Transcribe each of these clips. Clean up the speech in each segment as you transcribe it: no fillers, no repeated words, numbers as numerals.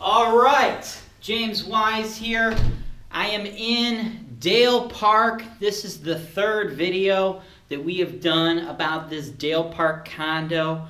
All right, James Wise here. I am in Dale Park. This is the third video that we have done about this Dale Park condo.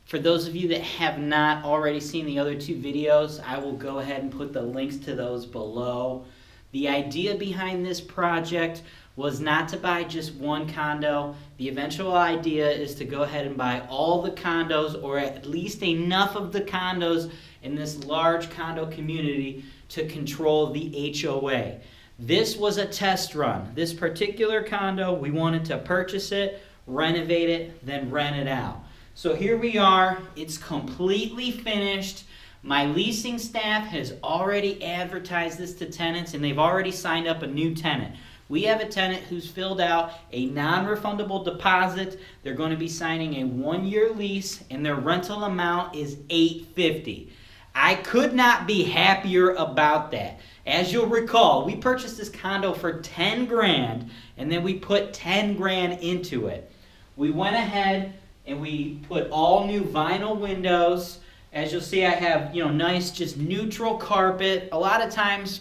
For those of you that have not already seen the other two videos, I will go ahead and put the links to those below. The idea behind this project was not to buy just one condo. The eventual idea is to go ahead and buy all the condos, or at least enough of the condos in this large condo community to control the HOA. This was a test run. This particular condo, we wanted to purchase it, renovate it, then rent it out. So here we are. It's completely finished. My leasing staff has already advertised this to tenants, and they've already signed up a new tenant. We have a tenant who's filled out a non-refundable deposit. They're going to be signing a 1-year lease, and their rental amount is $850. I could not be happier about that. As you'll recall, we purchased this condo for 10 grand, and then we put 10 grand into it. We went ahead and we put all new vinyl windows. As you'll see, I have, nice, just neutral carpet. A lot of times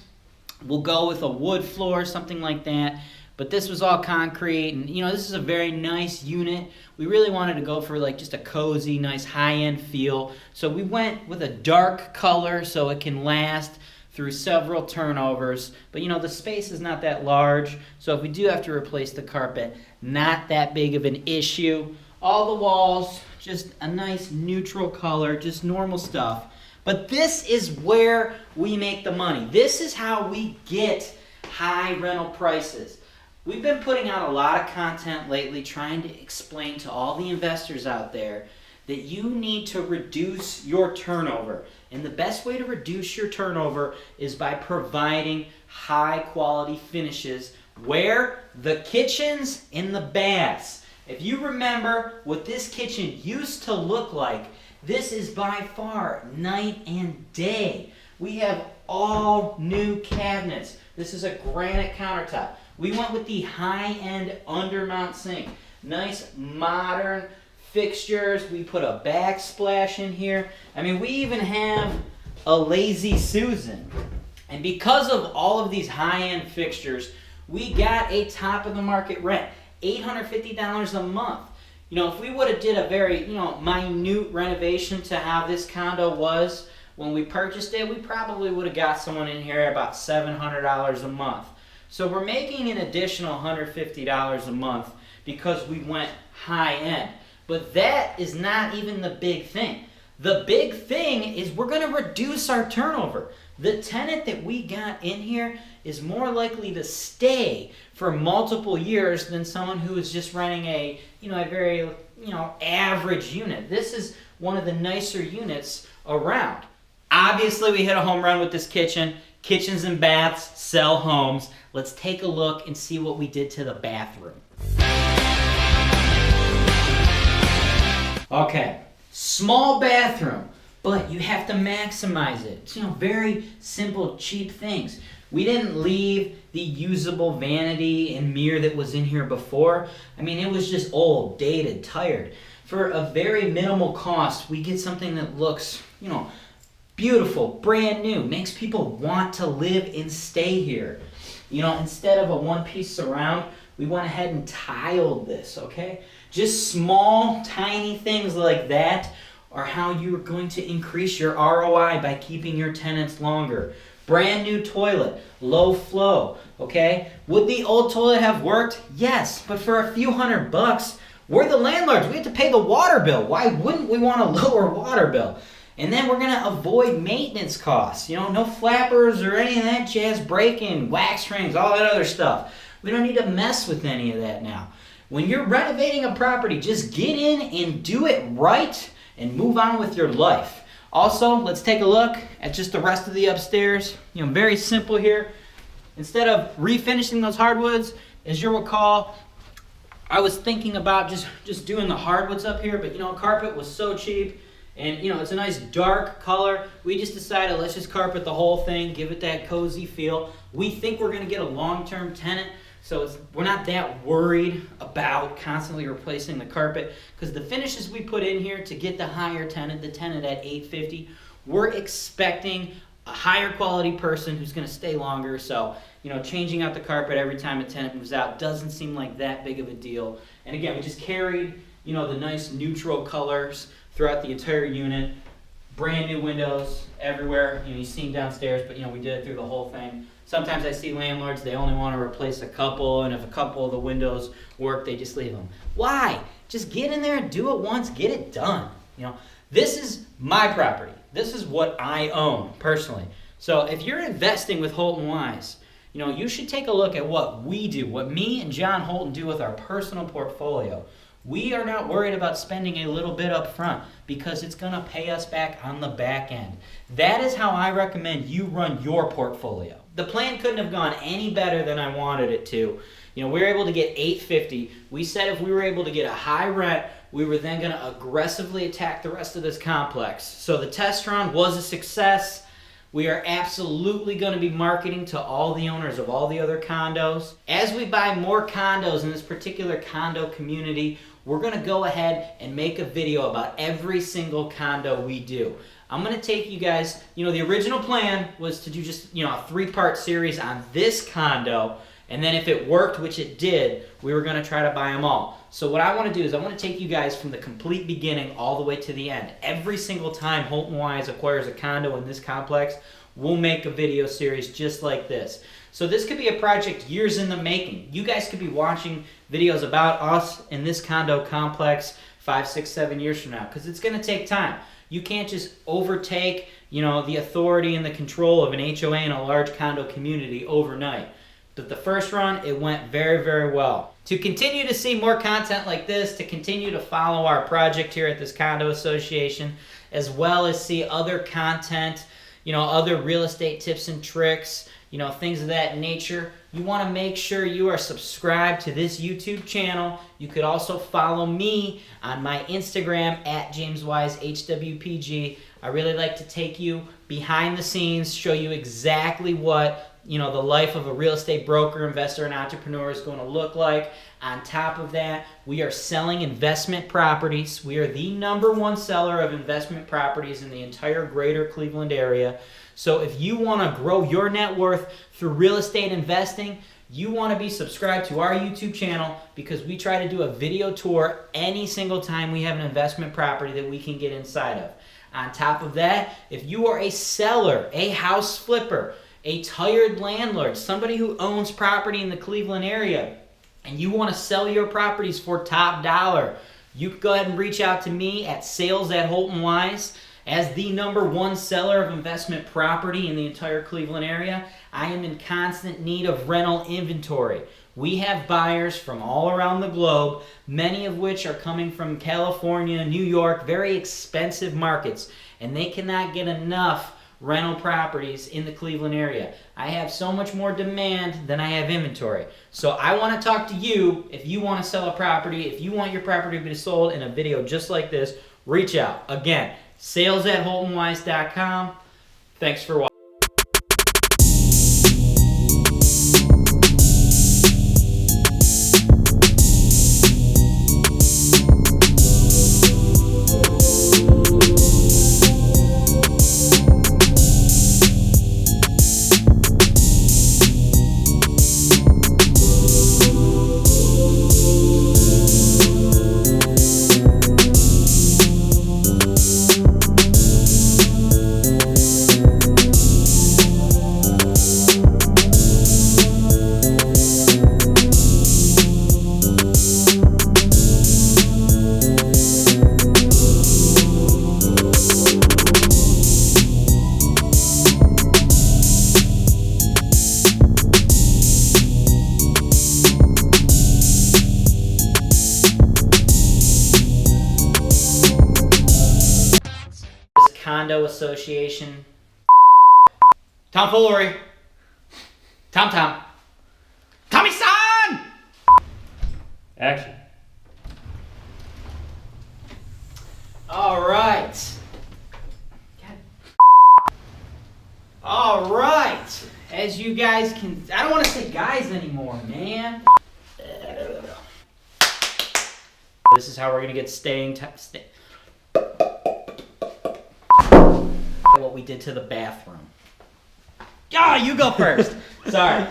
we'll go with a wood floor, something like that. But this was all concrete, and this is a very nice unit. We really wanted to go for just a cozy, nice high-end feel. So we went with a dark color so it can last through several turnovers. But the space is not that large, so if we do have to replace the carpet, not that big of an issue. All the walls, just a nice neutral color, just normal stuff. But this is where we make the money. This is how we get high rental prices. We've been putting out a lot of content lately trying to explain to all the investors out there that you need to reduce your turnover. And the best way to reduce your turnover is by providing high quality finishes where the kitchens and the baths. If you remember what this kitchen used to look like, this is by far night and day. We have all new cabinets. This is a granite countertop. We went with the high-end undermount sink. Nice modern fixtures. We put a backsplash in here. We even have a Lazy Susan. And because of all of these high-end fixtures, we got a top-of-the-market rent, $850 a month. If we would have did a very, minute renovation to how this condo was when we purchased it, we probably would have got someone in here at about $700 a month. So we're making an additional $150 a month because we went high end. But that is not even the big thing. The big thing is we're going to reduce our turnover. The tenant that we got in here is more likely to stay for multiple years than someone who is just renting a very, average unit. This is one of the nicer units around. Obviously, we hit a home run with this kitchen. Kitchens and baths sell homes. Let's take a look and see what we did to the bathroom. Okay, small bathroom, but you have to maximize it. It's, very simple, cheap things. We didn't leave the usable vanity and mirror that was in here before. It was just old, dated, tired. For a very minimal cost, we get something that looks, beautiful, brand new, makes people want to live and stay here. Instead of a one-piece surround, we went ahead and tiled this, okay? Just small, tiny things like that are how you're going to increase your ROI by keeping your tenants longer. Brand new toilet, low flow, okay? Would the old toilet have worked? Yes, but for a few $100, we're the landlords. We have to pay the water bill. Why wouldn't we want a lower water bill? And then we're going to avoid maintenance costs. No flappers or any of that jazz, break-in, wax rings, all that other stuff. We don't need to mess with any of that now. When you're renovating a property, just get in and do it right and move on with your life. Also, let's take a look at just the rest of the upstairs. Very simple here. Instead of refinishing those hardwoods, as you'll recall, I was thinking about just doing the hardwoods up here, but carpet was so cheap. And it's a nice dark color. We just decided let's just carpet the whole thing, give it that cozy feel. We think we're going to get a long-term tenant, so we're not that worried about constantly replacing the carpet, because the finishes we put in here to get the higher tenant, the tenant at $850, we're expecting a higher quality person who's going to stay longer. So, you know, changing out the carpet every time a tenant moves out doesn't seem like that big of a deal. And again, we just carried, you know, the nice neutral colors throughout the entire unit. Brand new windows everywhere. You know, you see them downstairs, but you know, we did it through the whole thing. Sometimes I see landlords, they only want to replace a couple, and if a couple of the windows work, they just leave them. Why? Just get in there and do it once, get it done. You know, this is my property. This is what I own personally. So if you're investing with Holton Wise, you know, you should take a look at what we do, what me and John Holton do with our personal portfolio. We are not worried about spending a little bit up front because it's going to pay us back on the back end. That is how I recommend you run your portfolio. The plan couldn't have gone any better than I wanted it to. You know, we were able to get $850. We said if we were able to get a high rent, we were then going to aggressively attack the rest of this complex. So the test run was a success. We are absolutely going to be marketing to all the owners of all the other condos. As we buy more condos in this particular condo community, we're going to go ahead and make a video about every single condo we do. I'm going to take you guys, you know, the original plan was to do just, you know, a 3-part series on this condo, and then if it worked, which it did, we were going to try to buy them all. So what I want to do is I want to take you guys from the complete beginning all the way to the end. Every single time Holton Wise acquires a condo in this complex, we'll make a video series just like this. So this could be a project years in the making. You guys could be watching videos about us in this condo complex 5, 6, 7 years from now, because it's going to take time. You can't just overtake, you know, the authority and the control of an HOA in a large condo community overnight. But the first run, it went very, very well. To continue to see more content like this, to continue to follow our project here at this condo association, as well as see other content, you know, other real estate tips and tricks, you know, things of that nature, you want to make sure you are subscribed to this YouTube channel. You could also follow me on my Instagram at JamesWiseHWPG. I really like to take you behind the scenes, show you exactly what, you know, the life of a real estate broker, investor, and entrepreneur is going to look like. On top of that, we are selling investment properties. We are the #1 seller of investment properties in the entire greater Cleveland area. So if you want to grow your net worth through real estate investing, you want to be subscribed to our YouTube channel, because we try to do a video tour any single time we have an investment property that we can get inside of. On top of that, if you are a seller, a house flipper, a tired landlord, somebody who owns property in the Cleveland area, and you want to sell your properties for top dollar, you can go ahead and reach out to me at sales@HoltonWise. As the #1 seller of investment property in the entire Cleveland area, I am in constant need of rental inventory. We have buyers from all around the globe, many of which are coming from California, New York, very expensive markets, and they cannot get enough rental properties in the Cleveland area. I have so much more demand than I have inventory. So I want to talk to you if you want to sell a property, if you want your property to be sold in a video just like this, reach out. Again, sales@HoltonWise.com. Thanks for watching. Condo Association. Tomfoolery. Tom. Tommy-san! Action. All right. All right. As you guys can, I don't want to say guys anymore, man. This is how we're going to get what we did to the bathroom. you go first. Sorry.